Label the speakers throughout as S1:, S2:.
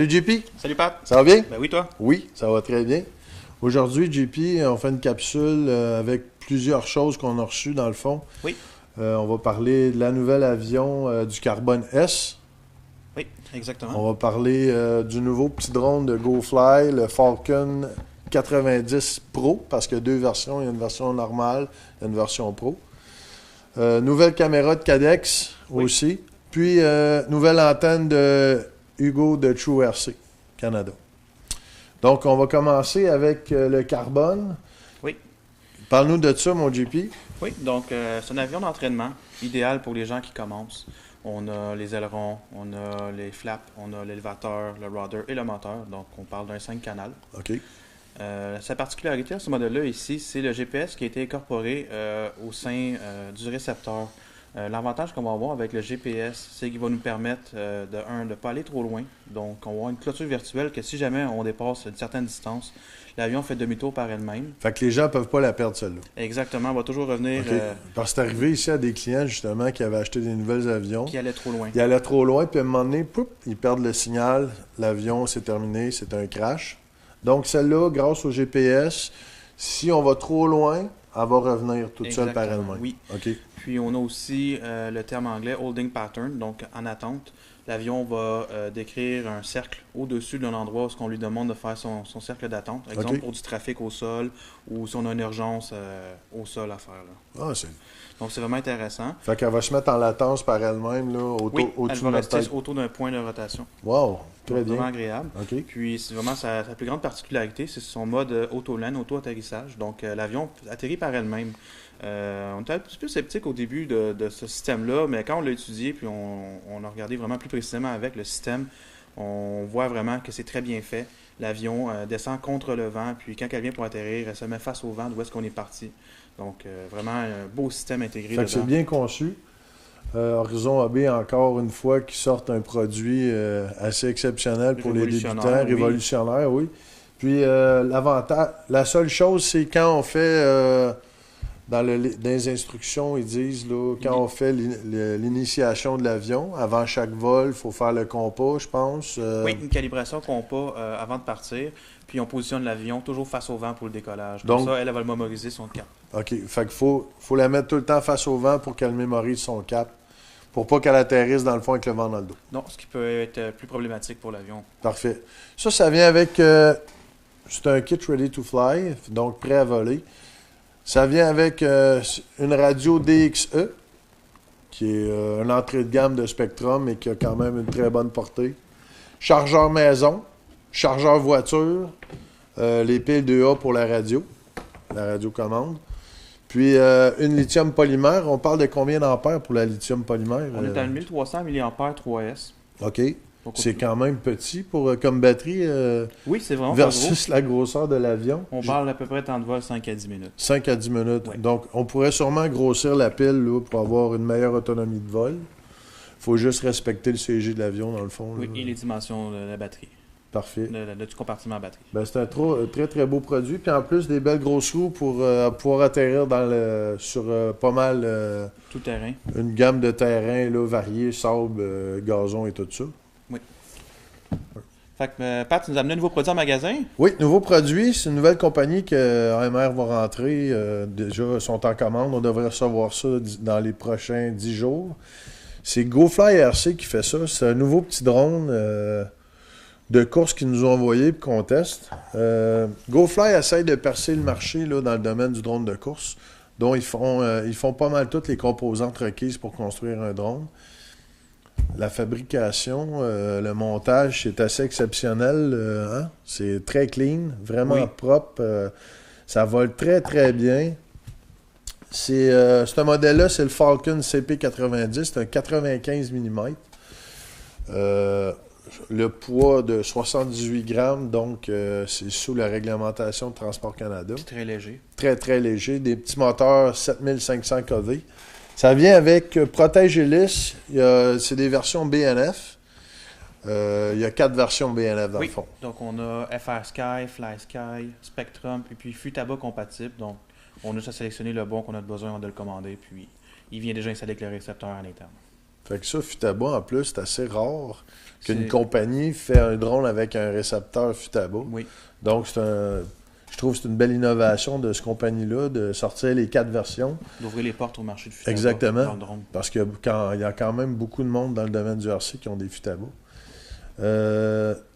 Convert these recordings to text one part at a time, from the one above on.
S1: Salut JP,
S2: Salut Pat.
S1: ça va bien?
S2: Ben oui, toi?
S1: Oui, ça va très bien. Aujourd'hui, JP, on fait une capsule avec plusieurs choses qu'on a reçues dans le fond.
S2: Oui.
S1: On va parler de la nouvelle avion du Carbone S.
S2: Oui, exactement.
S1: On va parler du nouveau petit drone de GoFly, le Falcon 90 Pro, parce qu'il y a deux versions. Il y a une version normale et une version Pro. Nouvelle caméra de Cadex aussi. Puis, nouvelle antenne de Hugo de True RC Canada. Donc, on va commencer avec le carbone.
S2: Oui.
S1: Parle-nous de ça, mon JP.
S2: Oui, donc c'est un avion d'entraînement idéal pour les gens qui commencent. On a les ailerons, on a les flaps, on a l'élévateur, le rudder et le moteur. Donc, on parle d'un 5 canal.
S1: OK.
S2: Sa particularité à ce modèle-là ici, c'est le GPS qui a été incorporé au sein du récepteur. L'avantage qu'on va avoir avec le GPS, c'est qu'il va nous permettre de ne pas aller trop loin. Donc, on va avoir une clôture virtuelle que si jamais on dépasse une certaine distance, l'avion fait demi-tour par elle-même.
S1: Fait que les gens ne peuvent pas la perdre, celle-là.
S2: Exactement, on va toujours revenir
S1: OK. Parce que c'est arrivé ici à des clients, justement, qui avaient acheté des nouveaux avions.
S2: qui allait trop loin.
S1: Ils allaient trop loin, puis à un moment donné, poup, ils perdent le signal. L'avion, c'est terminé, c'est un crash. Donc, celle-là, grâce au GPS, si on va trop loin, elle va revenir toute seule par elle-même.
S2: Oui.
S1: OK.
S2: Puis on a aussi le terme anglais holding pattern, donc en attente. L'avion va décrire un cercle au-dessus d'un endroit où on lui demande de faire son cercle d'attente. Exemple,
S1: OK.
S2: pour du trafic au sol ou si on a une urgence au sol à faire. Là.
S1: Ah, c'est...
S2: Donc c'est vraiment intéressant.
S1: Fait qu'elle va se mettre en latence par elle-même, là,
S2: Oui, elle
S1: au-dessus de
S2: va
S1: notre
S2: rester
S1: tête.
S2: autour d'un point de rotation.
S1: Wow, très
S2: Donc,
S1: bien.
S2: vraiment agréable.
S1: OK.
S2: Puis c'est vraiment sa plus grande particularité, c'est son mode auto-land, auto-atterrissage. Donc l'avion atterrit par elle-même. On était un petit peu sceptique au début de ce système-là, mais quand on l'a étudié, puis on a regardé vraiment plus précisément avec le système, on voit vraiment que c'est très bien fait. L'avion descend contre le vent, puis quand elle vient pour atterrir, elle se met face au vent d'où est-ce qu'on est parti. Donc vraiment un beau système intégré
S1: Fait que c'est bien conçu. Horizon AB, encore une fois, qui sortent un produit assez exceptionnel pour les débutants, révolutionnaire, oui. Puis l'avantage, la seule chose, c'est quand on fait... dans les instructions, ils disent, là, quand on fait l'initiation de l'avion, avant chaque vol, il faut faire le compas, je pense.
S2: Oui, une calibration compas avant de partir. Puis on positionne l'avion toujours face au vent pour le décollage.
S1: Donc,
S2: Comme ça, elle va le mémoriser son cap.
S1: OK. Fait qu'il faut la mettre tout le temps face au vent pour qu'elle mémorise son cap. Pour pas qu'elle atterrisse dans le fond avec le vent dans le dos.
S2: Non, ce qui peut être plus problématique pour l'avion.
S1: Parfait. Ça vient avec... c'est un kit ready to fly, donc prêt à voler. Ça vient avec une radio DXE, qui est une entrée de gamme de Spectrum et qui a quand même une très bonne portée. Chargeur maison, chargeur voiture, les piles 2A pour la radio commande. Puis une lithium polymère. On parle de combien d'ampères pour la lithium polymère?
S2: On est à 1300 mAh 3S.
S1: OK. C'est quand même petit pour comme batterie
S2: oui, c'est vraiment
S1: versus la grosseur de l'avion.
S2: On parle à peu près de temps de vol 5 à 10 minutes.
S1: 5 à 10 minutes.
S2: Oui.
S1: Donc, on pourrait sûrement grossir la pile là, pour avoir une meilleure autonomie de vol. Il faut juste respecter le CG de l'avion, dans le fond.
S2: Oui,
S1: là.
S2: et les dimensions de la batterie.
S1: Parfait.
S2: Du compartiment batterie.
S1: Ben, c'est un très, très beau produit. Puis en plus, des belles grosses roues pour pouvoir atterrir sur pas mal
S2: Tout terrain.
S1: une gamme de terrains là, variés, sable, gazon et tout ça.
S2: Oui. Fait que, Pat, tu nous as amené un nouveau produit en magasin?
S1: Oui, nouveau produit. C'est une nouvelle compagnie que AMR va rentrer. Déjà, sont en commande. On devrait recevoir ça dans les prochains 10 jours. C'est GoFly RC qui fait ça. C'est un nouveau petit drone de course qu'ils nous ont envoyé et qu'on teste. GoFly essaye de percer le marché là, dans le domaine du drone de course, dont ils font pas mal toutes les composantes requises pour construire un drone. La fabrication, le montage, c'est assez exceptionnel. Hein? C'est très clean, vraiment propre. Ça vole très, très bien. Ce modèle-là, c'est le Falcon CP90. C'est un 95 mm. Le poids de 78 grammes, donc c'est sous la réglementation de Transport Canada.
S2: C'est très léger.
S1: Très, très léger. Des petits moteurs 7500 kV. Ça vient avec Protège Hélice. C'est des versions BNF. Il y a 4 versions BNF dans le fond.
S2: Donc on a FR Sky, Fly Sky, Spectrum, et puis Futaba compatible. Donc on a juste à sélectionner le bon qu'on a besoin de le commander. Puis il vient déjà installer avec le récepteur à l'interne.
S1: Fait que ça, Futaba, en plus, c'est assez rare qu'une
S2: C'est-
S1: compagnie fait un drone avec un récepteur Futaba.
S2: Oui,
S1: Donc, je trouve que c'est une belle innovation de cette compagnie-là de sortir les 4 versions.
S2: d'ouvrir les portes au marché du Futaba
S1: Exactement.
S2: dans le drone.
S1: Parce qu'il y a quand même beaucoup de monde dans le domaine du RC qui ont des Futaba.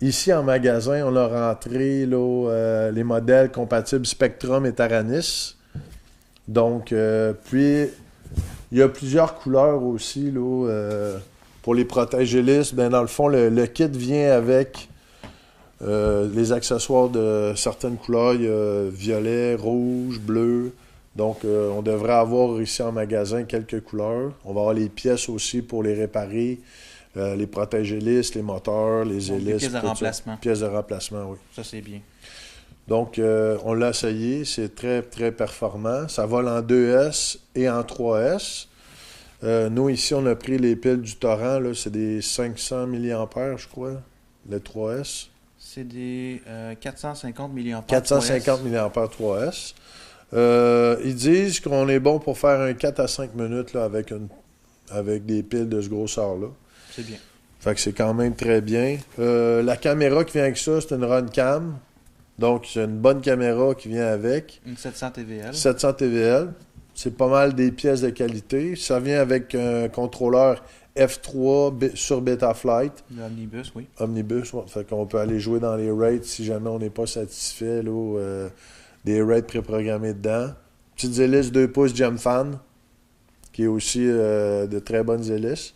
S1: Ici, en magasin, on a rentré là, les modèles compatibles Spectrum et Taranis. Donc, puis, il y a plusieurs couleurs aussi là, pour les protège-hélices. Ben, dans le fond, le kit vient avec les accessoires de certaines couleurs. Il y a violet, rouge, bleu. Donc, on devrait avoir ici en magasin quelques couleurs. On va avoir les pièces aussi pour les réparer. Les protège-hélices, les moteurs, les
S2: Donc, des
S1: hélices.
S2: pièces de
S1: tout ça.
S2: remplacement.
S1: Pièces de remplacement, oui.
S2: Ça, c'est bien.
S1: Donc, on l'a essayé. C'est très, très performant. Ça vole en 2S et en 3S. Nous, ici, on a pris les piles du Torrent. Là, c'est des 500 mAh, je crois, le 3S.
S2: C'est des 450 mAh.
S1: 450 mAh 3S. Ils disent qu'on est bon pour faire un 4 à 5 minutes là, avec des piles de ce grosseur-là.
S2: C'est bien.
S1: Fait que c'est quand même très bien. La caméra qui vient avec ça, c'est une Runcam. Donc, c'est une bonne caméra qui vient avec.
S2: Une 700 TVL.
S1: 700 TVL. C'est pas mal des pièces de qualité. Ça vient avec un contrôleur F3 sur Betaflight.
S2: L'Omnibus, oui.
S1: Omnibus, ouais. Fait qu'on peut aller jouer dans les raids si jamais on n'est pas satisfait. Là, des raids préprogrammés dedans. Petites hélices 2 pouces Gemfan, qui est aussi de très bonnes hélices.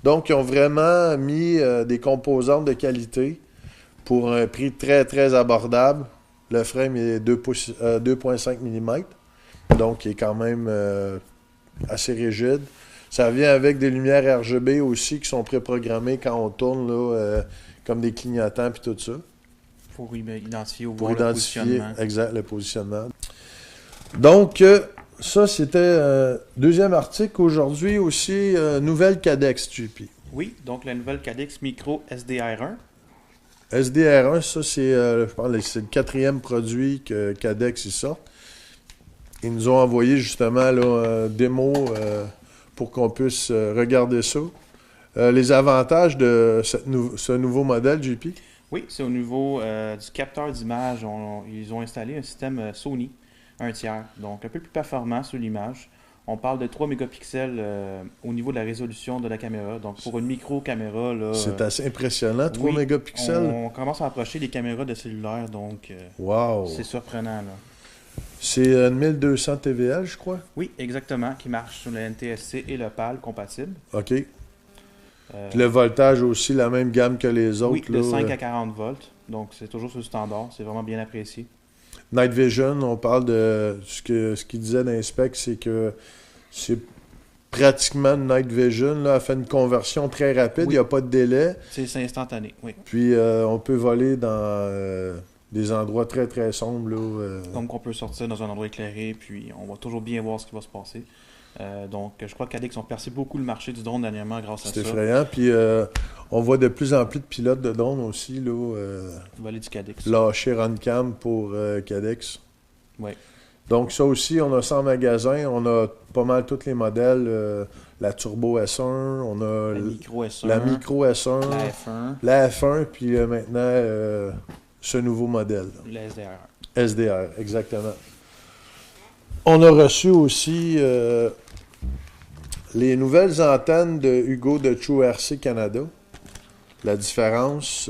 S1: Donc, ils ont vraiment mis des composantes de qualité pour un prix très, très abordable. Le frame est 2,5 mm, donc il est quand même assez rigide. Ça vient avec des lumières RGB aussi qui sont préprogrammées quand on tourne, là, comme des clignotants et tout ça.
S2: Pour identifier ou
S1: Pour
S2: voir le
S1: identifier
S2: positionnement.
S1: exact le positionnement. Donc, ça, c'était deuxième article. Aujourd'hui aussi, nouvelle Cadex, JP.
S2: Oui, donc la nouvelle Cadex Micro SDR1.
S1: SDR1, ça, je pense que c'est le 4e produit que Cadex ils sortent. Ils nous ont envoyé justement là, un démo pour qu'on puisse regarder ça. Les avantages de ce nouveau modèle, JP?
S2: Oui, c'est au niveau du capteur d'image. Ils ont installé un système Sony, 1 tiers. Donc un peu plus performant sur l'image. On parle de 3 mégapixels au niveau de la résolution de la caméra. Donc pour une micro-caméra, là,
S1: C'est assez impressionnant, 3
S2: oui,
S1: mégapixels.
S2: on commence à approcher les caméras de cellulaire, donc
S1: Wow!
S2: c'est surprenant. Là.
S1: C'est 1200 TVL, je crois.
S2: Oui, exactement, qui marche sur le NTSC et le PAL compatible.
S1: OK. Puis le voltage aussi, la même gamme que les autres.
S2: Oui, de
S1: là,
S2: 5 à 40 volts. Donc c'est toujours sur le standard. C'est vraiment bien apprécié.
S1: Night Vision, on parle de ce qu'il disait dans les specs, c'est que c'est pratiquement une Night Vision. Là, elle fait une conversion très rapide, il
S2: Oui.
S1: n'y a pas de délai.
S2: C'est instantané, oui.
S1: Puis on peut voler dans des endroits très très sombres. Là,
S2: Donc on peut sortir dans un endroit éclairé, puis on va toujours bien voir ce qui va se passer. Donc je crois que Cadex ont percé beaucoup le marché du drone dernièrement grâce à
S1: c'est
S2: ça.
S1: effrayant. Puis on voit de plus en plus de pilotes de drones aussi là,
S2: Voler du Cadex.
S1: lâcher Runcam pour Cadex.
S2: Oui.
S1: Donc ça aussi, on a ça en magasin. On a pas mal tous les modèles. La Turbo S1, on a
S2: La Micro S1,
S1: la Micro S1,
S2: la F1,
S1: la F1, puis maintenant ce nouveau modèle.
S2: la SDR.
S1: SDR, exactement. On a reçu aussi les nouvelles antennes de Hugo de True RC Canada. La différence,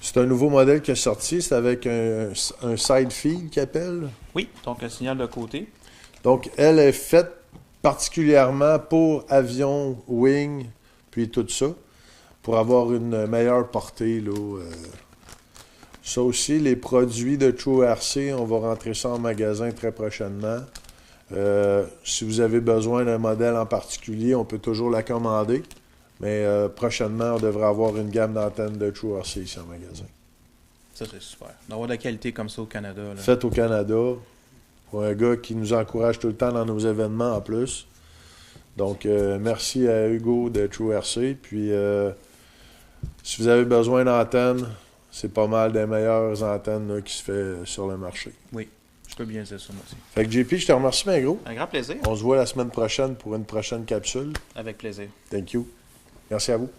S1: c'est un nouveau modèle qui est sorti. C'est avec un side feed qu'il appelle.
S2: Oui, donc un signal de côté.
S1: Donc, elle est faite particulièrement pour avion, wing, puis tout ça, pour avoir une meilleure portée. Là, Ça aussi, les produits de True RC, on va rentrer ça en magasin très prochainement. Si vous avez besoin d'un modèle en particulier, on peut toujours la commander. Mais prochainement, on devrait avoir une gamme d'antennes de True RC ici en magasin.
S2: Ça, c'est super. D'avoir de la qualité comme ça au Canada. Là.
S1: Faites au Canada, pour un gars qui nous encourage tout le temps dans nos événements en plus. Donc, merci à Hugo de True RC. Puis, si vous avez besoin d'antennes, c'est pas mal des meilleures antennes là, qui se fait sur le marché.
S2: Oui. Je peux bien dire ça, moi aussi.
S1: Fait que JP, je te remercie bien gros.
S2: Un grand plaisir.
S1: On se voit la semaine prochaine pour une prochaine capsule.
S2: Avec plaisir.
S1: Thank you. Merci à vous.